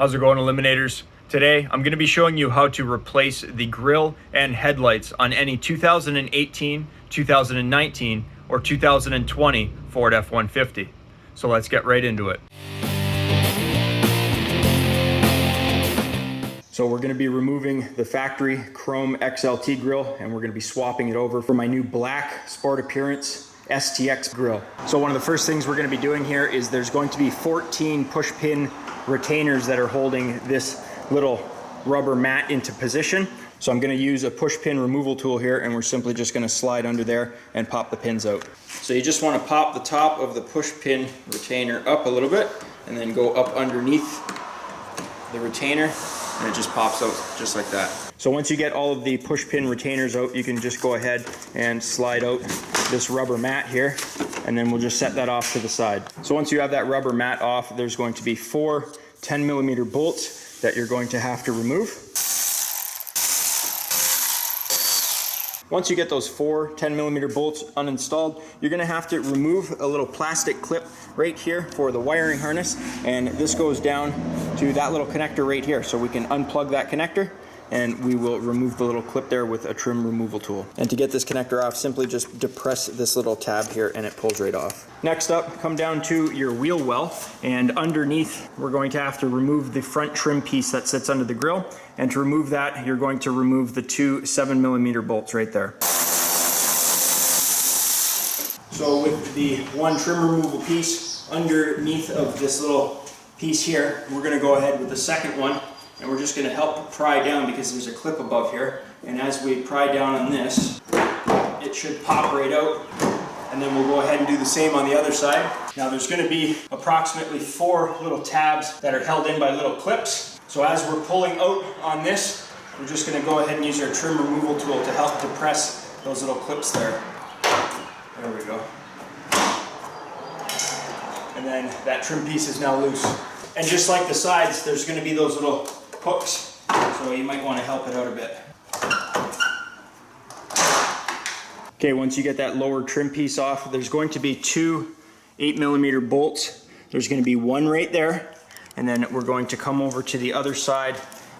How's it going, Eliminators? Today, I'm going to be showing you how to replace the grille and headlights on any 2018, 2019, or 2020 Ford F-150. So let's get right into it. So we're going to be removing the factory chrome XLT grille, and we're going to be swapping it over for my new black Sport Appearance STX grille. So one of the first things we're going to be doing here is there's going to be 14 push pin retainers that are holding this little rubber mat into position. So I'm going to use a push pin removal tool here, and we're simply just going to slide under there and pop the pins out. So you just want to pop the top of the push pin retainer up a little bit and then go up underneath the retainer, and it just pops out just like that. So once you get all of the push pin retainers out, you can just go ahead and slide out this rubber mat here, and then we'll just set that off to the side. So once you have that rubber mat off, there's going to be 4 10mm bolts that you're going to have to remove. Once you get those 4 10mm bolts uninstalled, you're going to have to remove a little plastic clip right here for the wiring harness, and this goes down to that little connector right here. So we can unplug that connector, and we will remove the little clip there with a trim removal tool. And to get this connector off, simply just depress this little tab here and it pulls right off. Next up, come down to your wheel well, and underneath we're going to have to remove the front trim piece that sits under the grille. And to remove that, you're going to remove the 2 7mm bolts right there. So with the one trim removal piece underneath of this little piece here, we're going to go ahead with the second one, and we're just going to help pry down because there's a clip above here. And as we pry down on this, it should pop right out. And then we'll go ahead and do the same on the other side. Now there's going to be approximately 4 little tabs that are held in by little clips. So as we're pulling out on this, we're just going to go ahead and use our trim removal tool to help depress those little clips there. There we go. And then that trim piece is now loose. And just like the sides, there's going to be those little hooks, so you might want to help it out a bit. Okay, once you get that lower trim piece off, there's going to be 2 8mm bolts. There's going to be one right there, and then we're going to come over to the other side,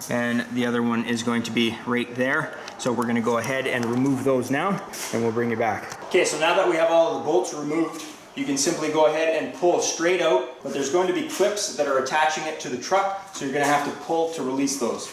and the other one is going to be right there. So we're going to go ahead and remove those now, and we'll bring you back. Okay, so now that we have all of the bolts removed, you can simply go ahead and pull straight out, but there's going to be clips that are attaching it to the truck, so you're going to have to pull to release those.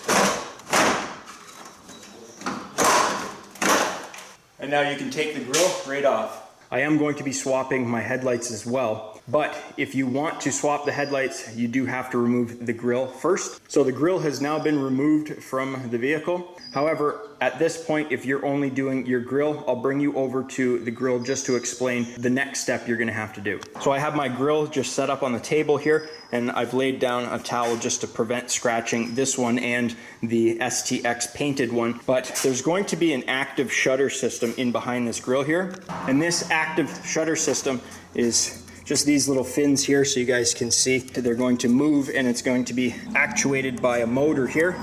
And now you can take the grille right off. I am going to be swapping my headlights as well, but if you want to swap the headlights, you do have to remove the grille first. So the grille has now been removed from the vehicle. However, at this point, if you're only doing your grille, I'll bring you over to the grille just to explain the next step you're gonna have to do. So I have my grille just set up on the table here, and I've laid down a towel just to prevent scratching this one and the STX painted one. But there's going to be an active shutter system in behind this grille here. And this active shutter system is just these little fins here, so you guys can see. They're going to move, and it's going to be actuated by a motor here.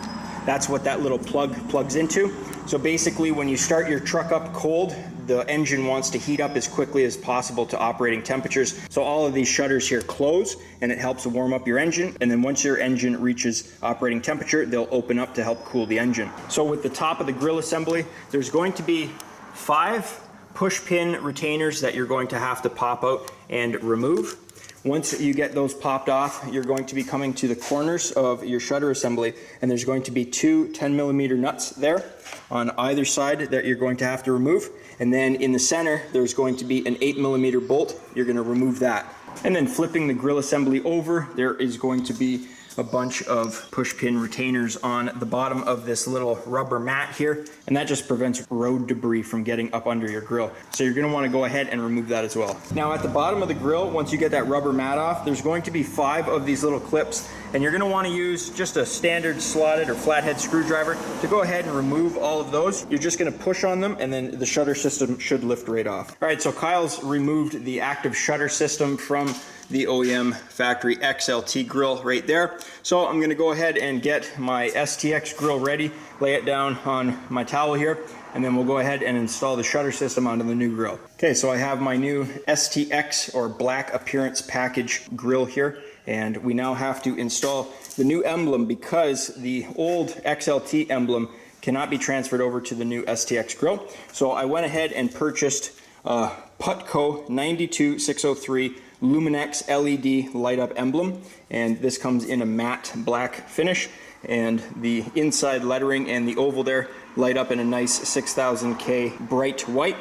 That's what that little plug plugs into. So basically, when you start your truck up cold, the engine wants to heat up as quickly as possible to operating temperatures. So all of these shutters here close, and it helps warm up your engine. And then once your engine reaches operating temperature, they'll open up to help cool the engine. So with the top of the grille assembly, there's going to be 5 push pin retainers that you're going to have to pop out and remove. Once you get those popped off, you're going to be coming to the corners of your shutter assembly, and there's going to be 2 10mm nuts there on either side that you're going to have to remove. And then in the center, there's going to be an 8mm bolt. You're going to remove that. And then flipping the grille assembly over, there is going to be a bunch of push pin retainers on the bottom of this little rubber mat here, and that just prevents road debris from getting up under your grille. So you're going to want to go ahead and remove that as well. Now at the bottom of the grille, once you get that rubber mat off, there's going to be 5 of these little clips, and you're going to want to use just a standard slotted or flathead screwdriver to go ahead and remove all of those. You're just going to push on them, and then the shutter system should lift right off. All right, so Kyle's removed the active shutter system from the OEM factory XLT grill right there. So I'm going to go ahead and get my STX grill ready, lay it down on my towel here, and then we'll go ahead and install the shutter system onto the new grill. Okay, so I have my new STX or Black Appearance Package grill here, and we now have to install the new Emblem, because the old XLT Emblem cannot be transferred over to the new STX grill. So I went ahead and purchased Putco 92603 Luminix LED light up Emblem, and this comes in a matte black finish, and the inside lettering and the oval there light up in a nice 6000K bright white,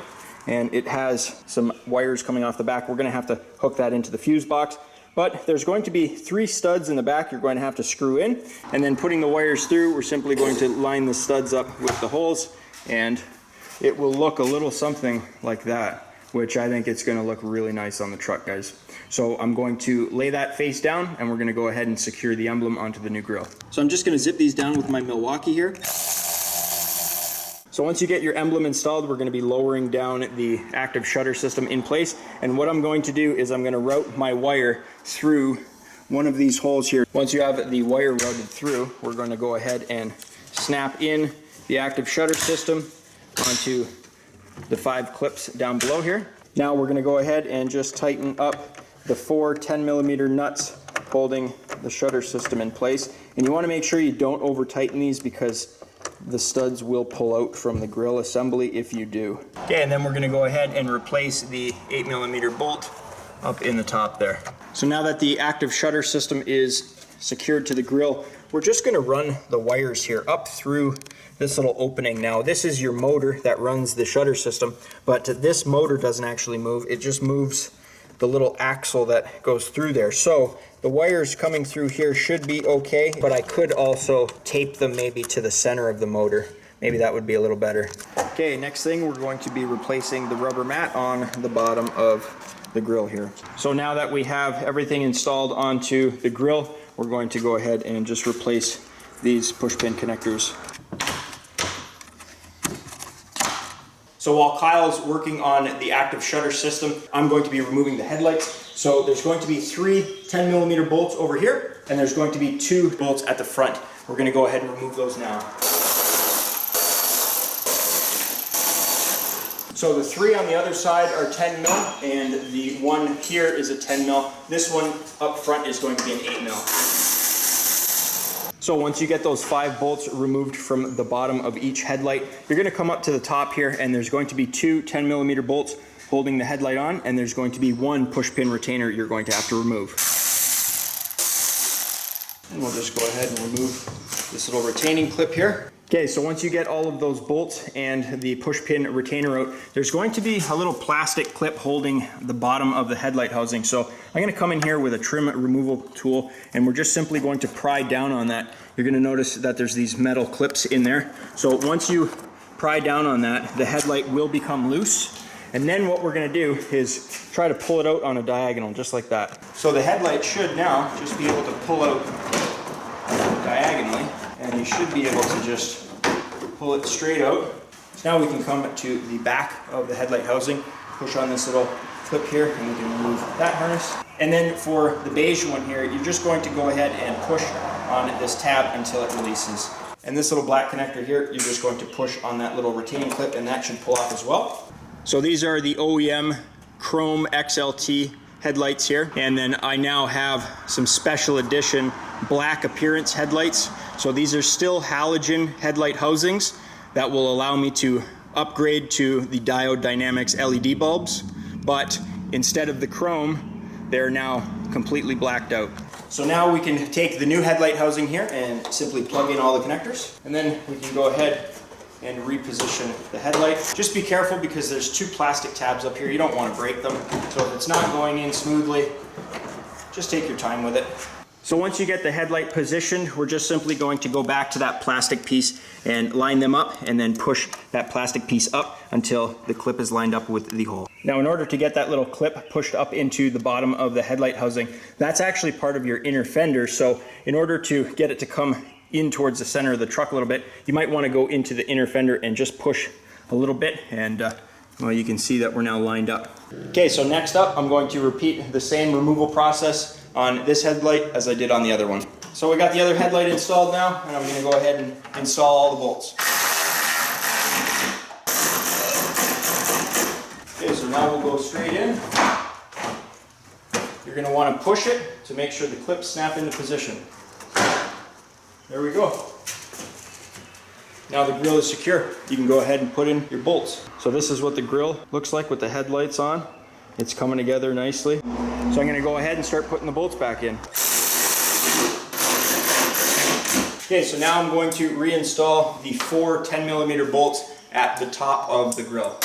and it has some wires coming off the back. We're going to have to hook that into the fuse box, but there's going to be 3 studs in the back you're going to have to screw in, and then putting the wires through, we're simply going to line the studs up with the holes, and it will look a little something like that, which I think it's going to look really nice on the truck, guys. So I'm going to lay that face down, and we're going to go ahead and secure the Emblem onto the new grill. So I'm just going to zip these down with my Milwaukee here. So once you get your Emblem installed, we're going to be lowering down the active shutter system in place. And what I'm going to do is I'm going to route my wire through one of these holes here. Once you have the wire routed through, we're going to go ahead and snap in the active shutter system onto the 5 clips down below here. Now we're going to go ahead and just tighten up the 4 10mm nuts holding the shutter system in place. And you want to make sure you don't over tighten these, because the studs will pull out from the grill assembly if you do. Okay, and then we're going to go ahead and replace the 8mm bolt up in the top there. So now that the active shutter system is secured to the grill, we're just going to run the wires here up through this little opening. Now this is your motor that runs the shutter system, but this motor doesn't actually move, it just moves the little axle that goes through there. So the wires coming through here should be okay, but I could also tape them maybe to the center of the motor. Maybe that would be a little better. Okay, next thing, we're going to be replacing the rubber mat on the bottom of the grill here. So now that we have everything installed onto the grill, we're going to go ahead and just replace these push pin connectors. So while Kyle's working on the active shutter system, I'm going to be removing the headlights. So there's going to be 3 10mm bolts over here, and there's going to be 2 bolts at the front. We're going to go ahead and remove those now. So the 3 on the other side are 10mm, and the one here is a 10mm. This one up front is going to be an 8mm. So once you get those 5 bolts removed from the bottom of each headlight, you're going to come up to the top here, and there's going to be 2 10mm bolts holding the headlight on, and there's going to be 1 push pin retainer you're going to have to remove. And we'll just go ahead and remove this little retaining clip here. Okay, so once you get all of those bolts and the push pin retainer out, there's going to be a little plastic clip holding the bottom of the headlight housing. So I'm going to come in here with a trim removal tool, and we're just simply going to pry down on that. You're going to notice that there's these metal clips in there. So once you pry down on that, the headlight will become loose. And then what we're going to do is try to pull it out on a diagonal, just like that. So the headlight should now just be able to pull out diagonally, and you should be able to just pull it straight out. So now we can come to the back of the headlight housing, push on this little clip here, and we can remove that harness. And then for the beige one here, you're just going to go ahead and push on this tab until it releases. And this little black connector here, you're just going to push on that little retaining clip, and that should pull off as well. So these are the OEM Chrome XLT headlights here, and then I now have some special edition black appearance headlights. So these are still halogen headlight housings that will allow me to upgrade to the Diode Dynamics LED bulbs, but instead of the chrome, they're now completely blacked out. So now we can take the new headlight housing here and simply plug in all the connectors, and then we can go ahead and reposition the headlight. Just be careful, because there's 2 plastic tabs up here. You don't want to break them. So if it's not going in smoothly, just take your time with it. So once you get the headlight positioned, we're just simply going to go back to that plastic piece and line them up, and then push that plastic piece up until the clip is lined up with the hole. Now, in order to get that little clip pushed up into the bottom of the headlight housing, that's actually part of your inner fender. So in order to get it to come in towards the center of the truck a little bit, you might want to go into the inner fender and just push a little bit, and well, you can see that we're now lined up. Okay, so next up, I'm going to repeat the same removal process on this headlight as I did on the other one. So we got the other headlight installed now, and I'm going to go ahead and install all the bolts. Okay, so now we'll go straight in. You're going to want to push it to make sure the clips snap into position. there we go. Now the grill is secure. You can go ahead and put in your bolts. So this is what the grill looks like with the headlights on. It's coming together nicely. So I'm gonna go ahead and start putting the bolts back in. Okay, so now I'm going to reinstall the 4 10mm bolts at the top of the grill.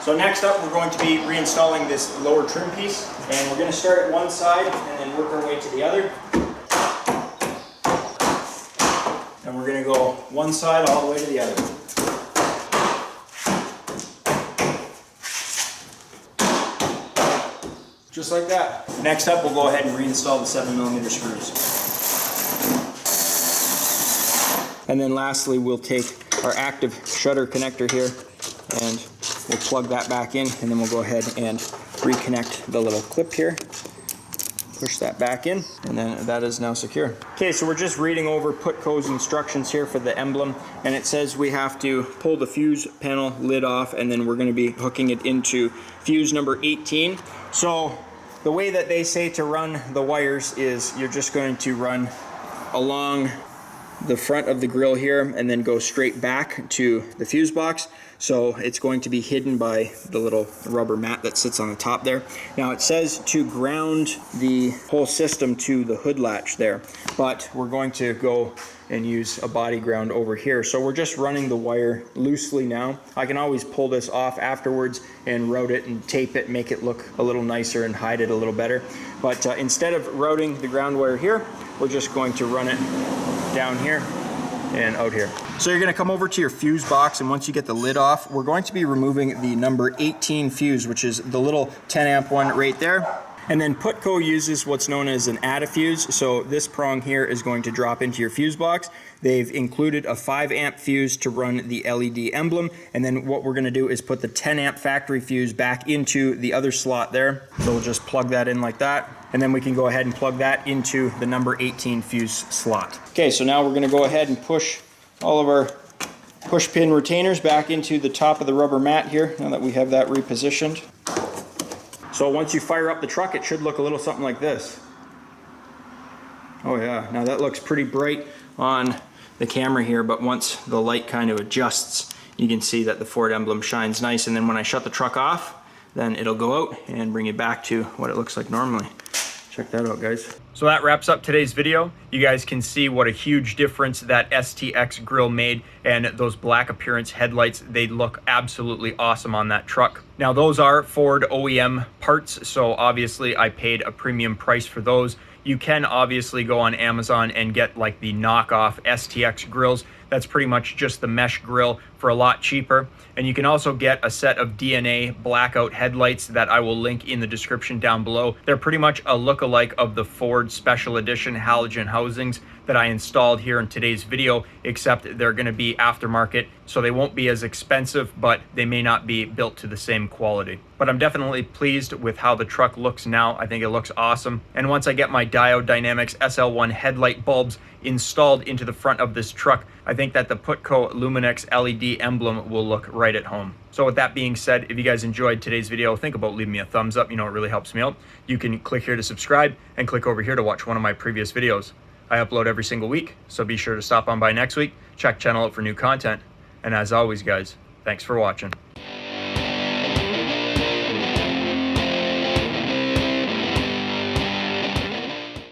So next up, we're going to be reinstalling this lower trim piece, and we're going to start at one side and then work our way to the other. And we're going to go one side all the way to the other. Just like that. Next up, we'll go ahead and reinstall the 7mm screws. And then lastly, we'll take our active shutter connector here and we'll plug that back in, and then we'll go ahead and reconnect the little clip here. Push that back in, and then that is now secure. Okay, so we're just reading over Putco's instructions here for the Emblem, and it says we have to pull the fuse panel lid off, and then we're going to be hooking it into fuse number 18. So the way that they say to run the wires is you're just going to run along the front of the grill here and then go straight back to the fuse box. So it's going to be hidden by the little rubber mat that sits on the top there. Now it says to ground the whole system to the hood latch there, but we're going to go and use a body ground over here. So we're just running the wire loosely now. I can always pull this off afterwards and route it and tape it, make it look a little nicer and hide it a little better. But instead of routing the ground wire here, we're just going to run it down here and out here. So you're going to come over to your fuse box, and once you get the lid off, we're going to be removing the number 18 fuse, which is the little 10 amp one right there. And then Putco uses what's known as an add-a-fuse. So this prong here is going to drop into your fuse box. They've included a 5 amp fuse to run the LED emblem. And then what we're going to do is put the 10 amp factory fuse back into the other slot there. So we'll just plug that in like that. And then we can go ahead and plug that into the number 18 fuse slot. Okay, so now we're going to go ahead and push all of our push pin retainers back into the top of the rubber mat here, now that we have that repositioned. So once you fire up the truck, it should look a little something like this. Oh yeah, now that looks pretty bright on the camera here, but once the light kind of adjusts, you can see that the Ford emblem shines nice, and then when I shut the truck off, then it'll go out and bring it back to what it looks like normally. Check that out, guys. So that wraps up today's video. You guys can see what a huge difference that STX grill made, and those black appearance headlights, they look absolutely awesome on that truck. Now those are Ford OEM parts, so obviously I paid a premium price for those. You can obviously go on Amazon and get like the knockoff STX grills. That's pretty much just the mesh grill for a lot cheaper. And you can also get a set of DNA blackout headlights that I will link in the description down below. They're pretty much a lookalike of the Ford Special Edition Halogen Housings that I installed here in today's video, except they're going to be aftermarket, so they won't be as expensive, but they may not be built to the same quality. But I'm definitely pleased with how the truck looks now. I think it looks awesome. And once I get my Diode Dynamics SL1 headlight bulbs installed into the front of this truck, I think that the Putco Luminix LED emblem will look right at home. So with that being said, if you guys enjoyed today's video, think about leaving me a thumbs up. You know, it really helps me out. You can click here to subscribe and click over here to watch one of my previous videos. I upload every single week, so be sure to stop on by next week, check channel out for new content. And as always, guys, thanks for watching.